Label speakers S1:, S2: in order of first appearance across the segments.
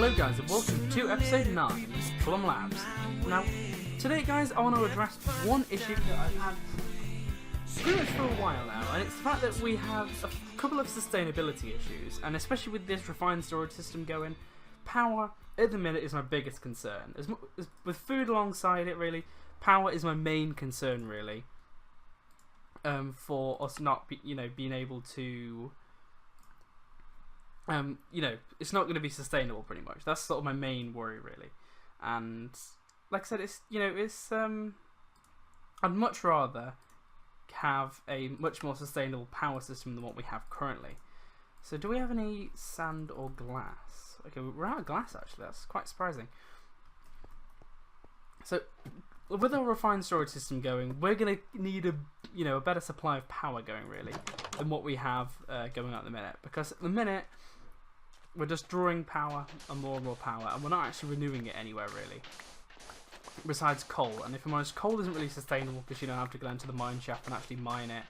S1: Hello guys and welcome to episode 9 of Plum Labs. Now, today guys I want to address one issue that I've had pretty much for a while now, and it's the fact that we have a couple of sustainability issues, and especially with this refined storage system going, power at the minute is my biggest concern. With food alongside it really, power is my main concern really, for us not being able to it's not going to be sustainable pretty much. That's sort of my main worry really. And like I said, I'd much rather have a much more sustainable power system than what we have currently. So do we have any sand or glass? Okay, we're out of glass actually, that's quite surprising. So with our refined storage system going, we're going to need a better supply of power going really than what we have going on at the minute, because at the minute we're just drawing power and more power, and we're not actually renewing it anywhere really, besides coal. And if I'm honest, coal isn't really sustainable because you don't have to go into the mine shaft and actually mine it.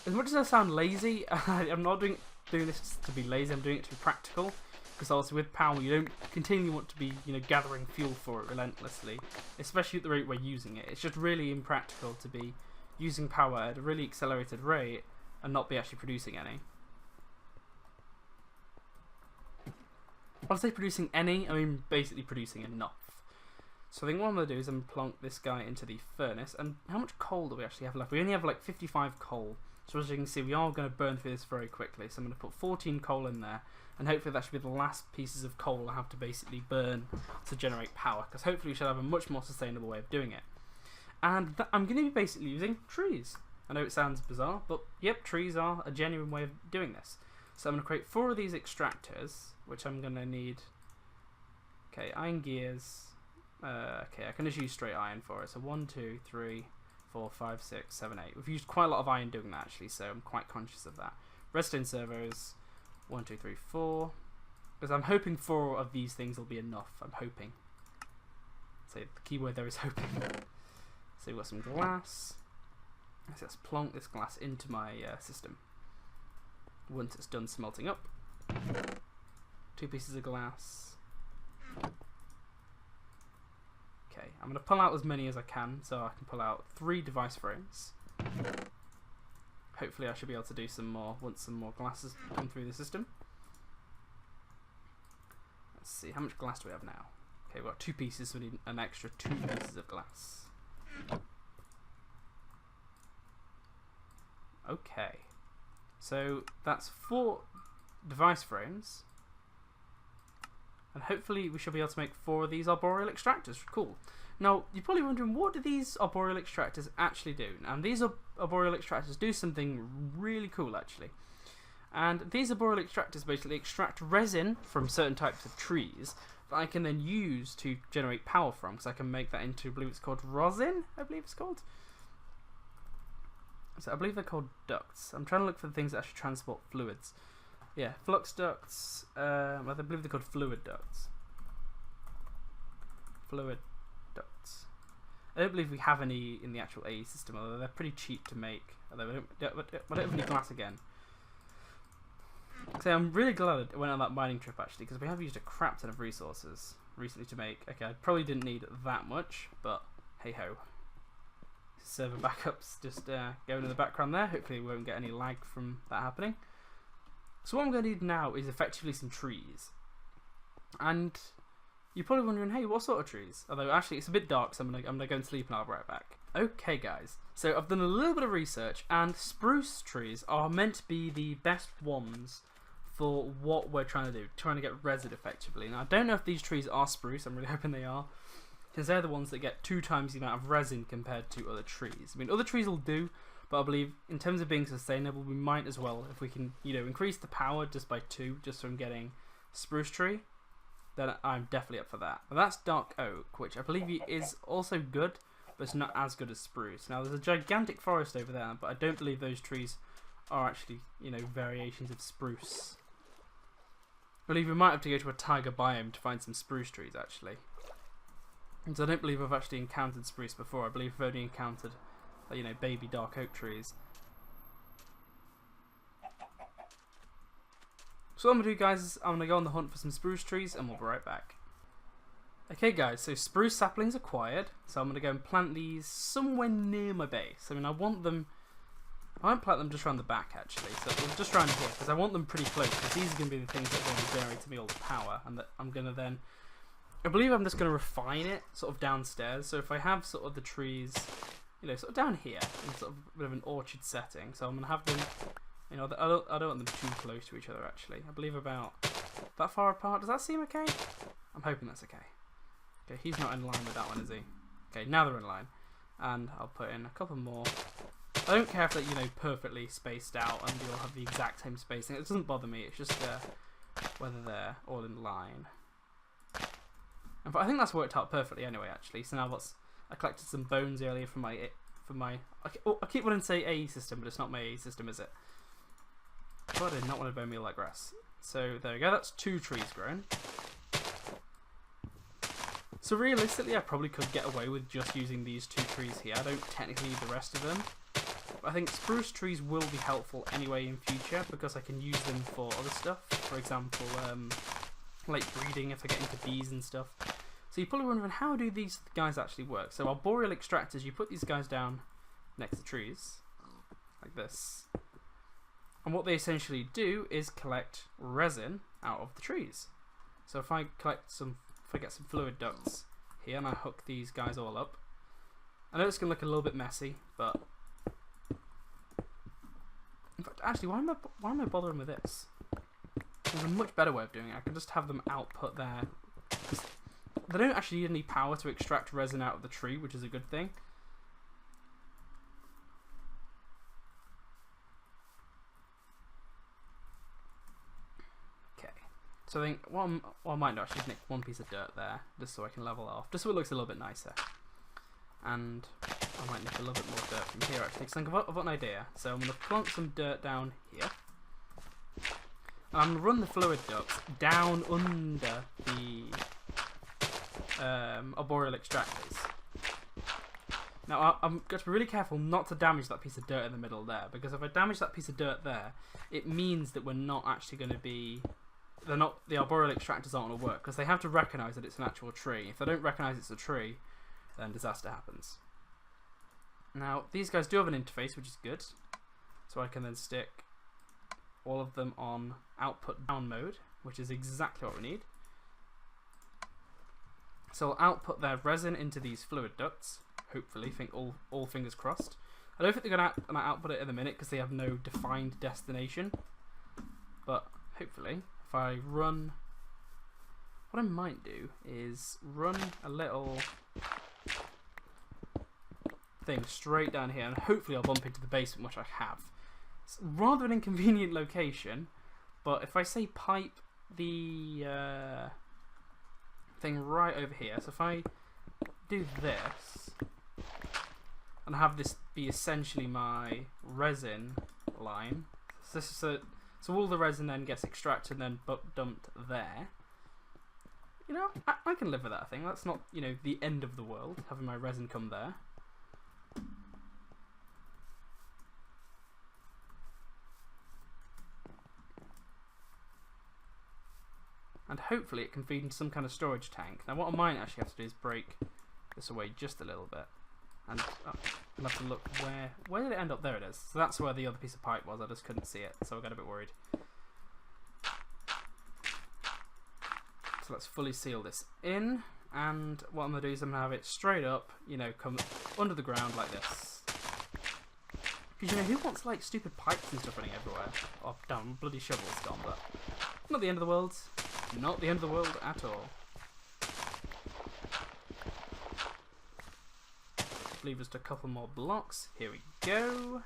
S1: As much as I sound lazy, I'm not doing this to be lazy, I'm doing it to be practical, because obviously with power you don't continually want to be gathering fuel for it relentlessly, especially at the rate we're using it. It's just really impractical to be using power at a really accelerated rate and not be actually producing any. When I say producing any, I mean basically producing enough. So I think what I'm going to do is I'm going to plonk this guy into the furnace. And how much coal do we actually have left? We only have like 55 coal. So as you can see, we are going to burn through this very quickly. So I'm going to put 14 coal in there. And hopefully that should be the last pieces of coal I have to basically burn to generate power. Because hopefully we should have a much more sustainable way of doing it. And I'm going to be basically using trees. I know it sounds bizarre, but yep, trees are a genuine way of doing this. So I'm going to create 4 of these extractors, which I'm going to need. Okay, iron gears. Okay, I can just use straight iron for it. So 1, 2, 3, 4, 5, 6, 7, 8. We've used quite a lot of iron doing that actually, so I'm quite conscious of that. Redstone servos. 1, 2, 3, 4. Because I'm hoping 4 of these things will be enough. I'm hoping. So the key word there is hoping. So we've got some glass. Let's plonk this glass into my system. Once it's done smelting up. 2 pieces of glass. Okay, I'm going to pull out as many as I can, so I can pull out 3 device frames. Hopefully I should be able to do some more once some more glasses come through the system. Let's see, how much glass do we have now? Okay, we've got 2 pieces, so we need an extra 2 pieces of glass. Okay, so that's 4 device frames, and hopefully we should be able to make 4 of these arboreal extractors. Cool. Now you're probably wondering, what do these arboreal extractors actually do? And these arboreal extractors do something really cool actually. And these arboreal extractors basically extract resin from certain types of trees that I can then use to generate power from, because I can make that into, I believe it's called rosin, I believe it's called. So I believe they're called ducts. I'm trying to look for the things that actually transport fluids. Yeah, flux ducts. I believe they're called fluid ducts. Fluid ducts. I don't believe we have any in the actual AE system, although they're pretty cheap to make. Although I don't have any glass again. So I'm really glad I went on that mining trip actually, because we have used a crap ton of resources recently to make. Okay, I probably didn't need that much, but hey ho. Server backups just going in the background there. Hopefully we won't get any lag from that happening. So what I'm going to need now is effectively some trees. And you're probably wondering, hey, what sort of trees? Although actually it's a bit dark, so I'm going to go and sleep and I'll be right back. Okay guys, so I've done a little bit of research, and spruce trees are meant to be the best ones for what we're trying to do, trying to get resin effectively. Now I don't know if these trees are spruce, I'm really hoping they are, because they're the ones that get 2 times the amount of resin compared to other trees. I mean, other trees will do, but I believe in terms of being sustainable, we might as well, if we can, increase the power just by 2, just from getting spruce tree, then I'm definitely up for that. But that's dark oak, which I believe is also good, but it's not as good as spruce. Now, there's a gigantic forest over there, but I don't believe those trees are actually, variations of spruce. I believe we might have to go to a taiga biome to find some spruce trees, actually. And so I don't believe I've actually encountered spruce before. I believe I've only encountered, baby dark oak trees. So what I'm going to do, guys, is I'm going to go on the hunt for some spruce trees, and we'll be right back. Okay, guys, so spruce saplings acquired. So I'm going to go and plant these somewhere near my base. I mean, I won't plant them just around the back, actually. So just around here, because I want them pretty close, because these are going to be the things that are going to generate me all the power, and that I'm going to then... I believe I'm just going to refine it sort of downstairs. So if I have sort of the trees, you know, sort of down here, in sort of a bit of an orchard setting, so I'm going to have them... You know, I don't want them too close to each other, actually. I believe about that far apart. Does that seem okay? I'm hoping that's okay. Okay, he's not in line with that one, is he? Okay, now they're in line. And I'll put in a couple more. I don't care if they're, you know, perfectly spaced out and you'll have the exact same spacing. It doesn't bother me. It's just whether they're all in line. And I think that's worked out perfectly anyway, actually. So now I collected some bones earlier from my... I keep wanting to say A system, but it's not my A system, is it? Oh, I did not want to bone meal like grass. So there we go, that's 2 trees grown. So realistically, I probably could get away with just using these 2 trees here. I don't technically need the rest of them. But I think spruce trees will be helpful anyway in future, because I can use them for other stuff. For example, like breeding if I get into bees and stuff. So you're probably wondering, how do these guys actually work? So arboreal extractors, you put these guys down next to trees, like this. And what they essentially do is collect resin out of the trees. So if I get some fluid ducts here and I hook these guys all up, I know it's going to look a little bit messy, but in fact, actually, why am I bothering with this? There's a much better way of doing it. I can just have them output there. They don't actually need any power to extract resin out of the tree, which is a good thing. So I think what I might do actually is nick one piece of dirt there, just so I can level off, just so it looks a little bit nicer. And I might nick a little bit more dirt from here actually, because I've got an idea. So I'm going to plonk some dirt down here. And I'm going to run the fluid ducts down under the arboreal extractors. Now I'm going to be really careful not to damage that piece of dirt in the middle there, because if I damage that piece of dirt there, it means that we're not actually going to be... the arboreal extractors aren't going to work, because they have to recognise that it's an actual tree. If they don't recognise it's a tree, then disaster happens. Now, these guys do have an interface, which is good. So I can then stick all of them on output down mode, which is exactly what we need. So I'll output their resin into these fluid ducts, hopefully, all fingers crossed. I don't think they're going to output it in a minute, because they have no defined destination. But hopefully... If I run, what I might do is run a little thing straight down here, and hopefully I'll bump into the basement, which I have. It's rather an inconvenient location, but if I say pipe the thing right over here, so if I do this and have this be essentially my resin line, so this is so all the resin then gets extracted and then dumped there. You know, I can live with that, I think. That's not, you know, the end of the world, having my resin come there. And hopefully it can feed into some kind of storage tank. Now what I might actually have to do is break this away just a little bit. And I'll have to look where did it end up? There it is. So that's where the other piece of pipe was. I just couldn't see it, so I got a bit worried. So let's fully seal this in, and what I'm going to do is I'm going to have it straight up, you know, come under the ground like this. Because, you know, who wants, like, stupid pipes and stuff running everywhere? Oh, damn, bloody shovel's gone, but not the end of the world. Not the end of the world at all. Leave just a couple more blocks. Here we go.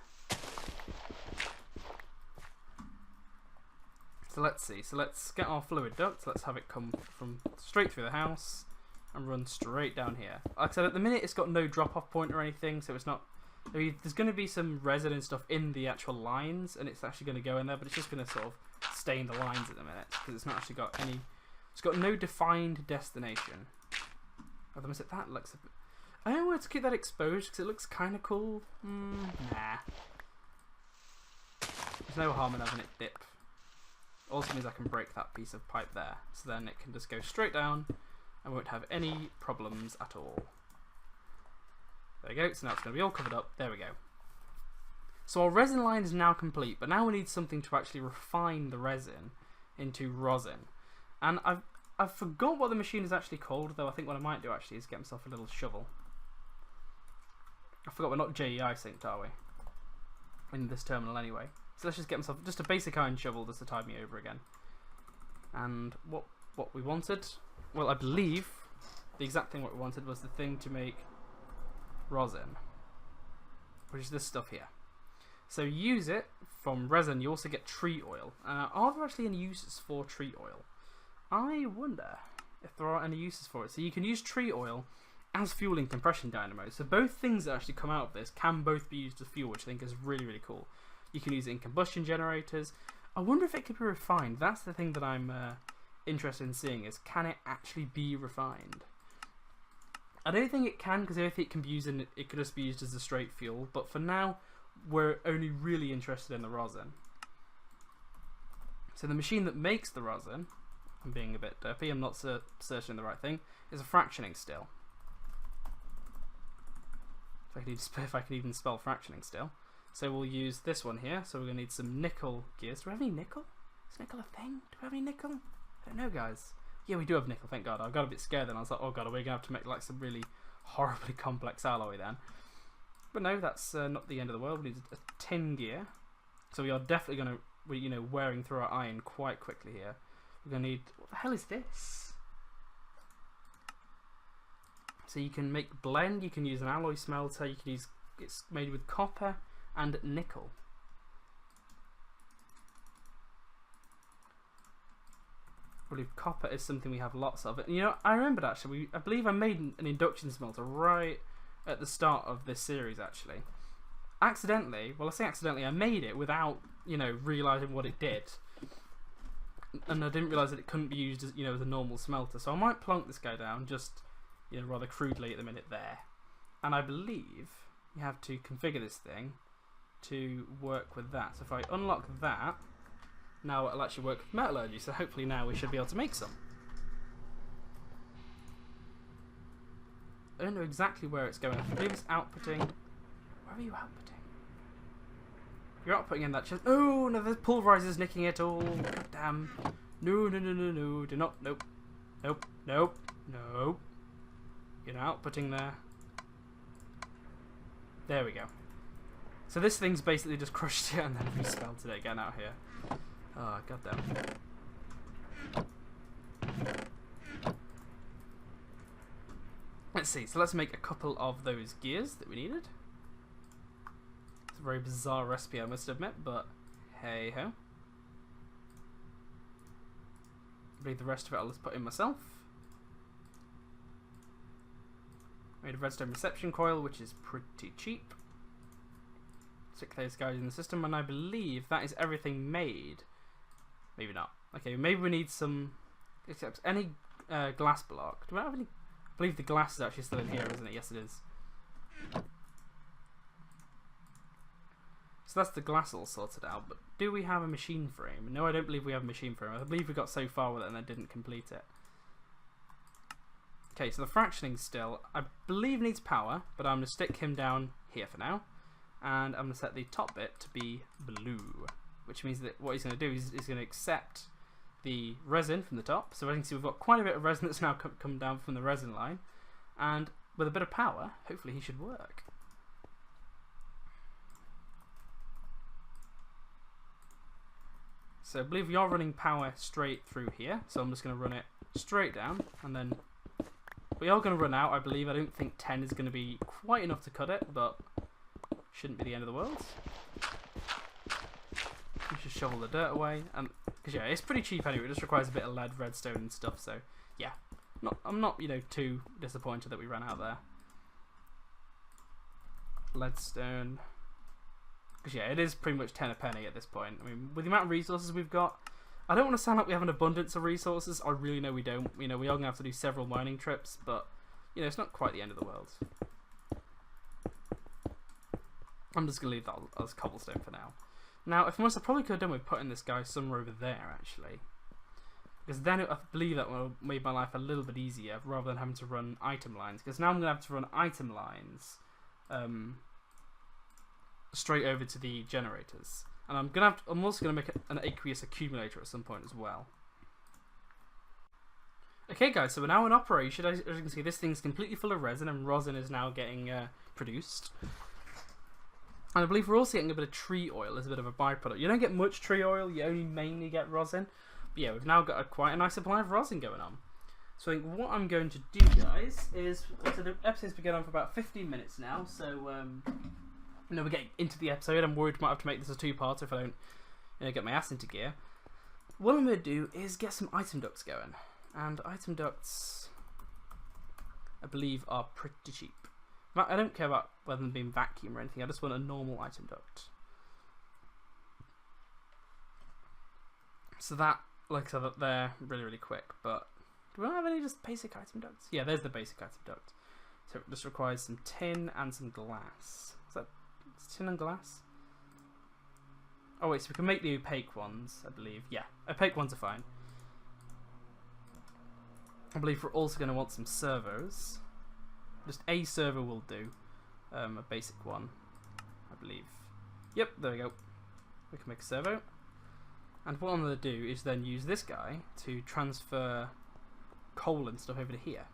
S1: So let's see. So let's get our fluid duct. Let's have it come from straight through the house and run straight down here. Like I said, at the minute it's got no drop-off point or anything, so it's not... I mean, there's going to be some resin and stuff in the actual lines, and it's actually going to go in there, but it's just going to sort of stain the lines at the minute, because it's not actually got any... It's got no defined destination. Oh, that looks a bit... I don't want to keep that exposed because it looks kind of cool. Nah. There's no harm in having it dip. Also means I can break that piece of pipe there. So then it can just go straight down and won't have any problems at all. There we go. So now it's going to be all covered up. There we go. So our resin line is now complete, but now we need something to actually refine the resin into rosin. And I've forgot what the machine is actually called, though I think what I might do actually is get myself a little shovel. I forgot we're not JEI synced, are we? In this terminal anyway. So let's just get myself just a basic iron shovel just to tide me over again. And what we wanted, well, I believe the exact thing what we wanted was the thing to make rosin, which is this stuff here. So use it from resin. You also get tree oil. Are there actually any uses for tree oil? I wonder if there are any uses for it. So you can use tree oil as fuel in compression dynamos. So both things that actually come out of this can both be used as fuel, which I think is really, really cool. You can use it in combustion generators. I wonder if it could be refined. That's the thing that I'm interested in seeing, is can it actually be refined? I don't think it can, because I don't think it can be used in, it could just be used as a straight fuel. But for now, we're only really interested in the rosin. So the machine that makes the rosin, I'm being a bit derpy, I'm not searching the right thing, is a fractioning still. If I can even spell fractioning still. So we'll use this one here. So we're going to need some nickel gears. Do we have any nickel? Is nickel a thing? Do we have any nickel? I don't know, guys. Yeah, we do have nickel, thank God. I got a bit scared then. I was like, oh God, are we going to have to make like some really horribly complex alloy then? But no, that's not the end of the world. We need a tin gear. So we are definitely going to, wearing through our iron quite quickly here. We're going to need, what the hell is this? So you can make blend, you can use an alloy smelter, you can use, it's made with copper and nickel. I believe copper is something we have lots of. And I remembered actually, I believe I made an induction smelter right at the start of this series actually. Accidentally, well I say accidentally, I made it without, realising what it did. And I didn't realise that it couldn't be used as, as a normal smelter. So I might plonk this guy down just, rather crudely at the minute there. And I believe you have to configure this thing to work with that. So if I unlock that, now it'll actually work with metallurgy. So hopefully now we should be able to make some. I don't know exactly where it's going. I believe it's outputting. Where are you outputting? You're outputting in that chest. Oh no, the pulverizer's nicking it all. God damn. No. Do not. Nope. You're not outputting there. There we go. So this thing's basically just crushed it and then respelled it again out here. Oh, goddamn. Let's see. So let's make a couple of those gears that we needed. It's a very bizarre recipe, I must admit, but hey ho. I believe the rest of it I'll just put in myself. Made a redstone reception coil, which is pretty cheap. Stick those guys in the system, and I believe that is everything made. Maybe not. Okay, maybe we need some. Except any glass block. Do I have any? I believe the glass is actually still in here, isn't it? Yes, it is. So that's the glass all sorted out. But do we have a machine frame? No, I don't believe we have a machine frame. I believe we got so far with it and then didn't complete it. Okay, so the fractioning still, I believe needs power, but I'm going to stick him down here for now. And I'm going to set the top bit to be blue, which means that what he's going to do is he's going to accept the resin from the top. So as you can see, we've got quite a bit of resin that's now come down from the resin line. And with a bit of power, hopefully he should work. So I believe we are running power straight through here. So I'm just going to run it straight down, and then we are going to run out, I believe. I don't think 10 is going to be quite enough to cut it, but shouldn't be the end of the world. We should shovel the dirt away. Because yeah, it's pretty cheap anyway. It just requires a bit of lead, redstone and stuff. So yeah, I'm not too disappointed that we ran out there. Leadstone. Because yeah, it is pretty much 10 a penny at this point. I mean, with the amount of resources we've got, I don't want to sound like we have an abundance of resources. I really know we don't. We are going to have to do several mining trips, but it's not quite the end of the world. I'm just going to leave that as cobblestone for now. Now, if I'm honest, I probably could have done with putting this guy somewhere over there, actually. Because then I believe that will make my life a little bit easier, rather than having to run item lines. Because now I'm going to have to run item lines straight over to the generators. And I'm also going to make an aqueous accumulator at some point as well. Okay guys, so we're now in operation. As you can see, this thing's completely full of resin, and rosin is now getting produced. And I believe we're also getting a bit of tree oil as a bit of a byproduct. You don't get much tree oil, you only mainly get rosin. But yeah, we've now got quite a nice supply of rosin going on. So I think what I'm going to do, guys, is... So the episode's been going on for about 15 minutes now, so... we're getting into the episode. I'm worried I might have to make this a two-parter if I don't get my ass into gear. What I'm going to do is get some item ducts going. And item ducts, I believe, are pretty cheap. I don't care about whether them being vacuum or anything. I just want a normal item duct. So that, like I said, they're really, really quick. But do we not have any just basic item ducts? Yeah, there's the basic item duct. So it just requires some tin and some glass. Is that tin and glass? Oh wait, so we can make the opaque ones, I believe. Yeah, opaque ones are fine. I believe we're also going to want some servos. Just a servo will do. A basic one, I believe. Yep, there we go. We can make a servo. And what I'm going to do is then use this guy to transfer coal and stuff over to here.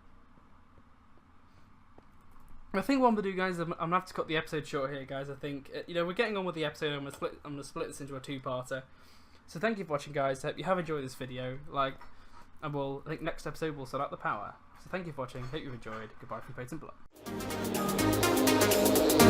S1: I think what I'm going to do, guys, I'm going to have to cut the episode short here, guys. I think, we're getting on with the episode. I'm going to split this into a two-parter. So thank you for watching, guys. I hope you have enjoyed this video. And I think next episode we'll sort out the power. So thank you for watching. Hope you've enjoyed. Goodbye from Plum.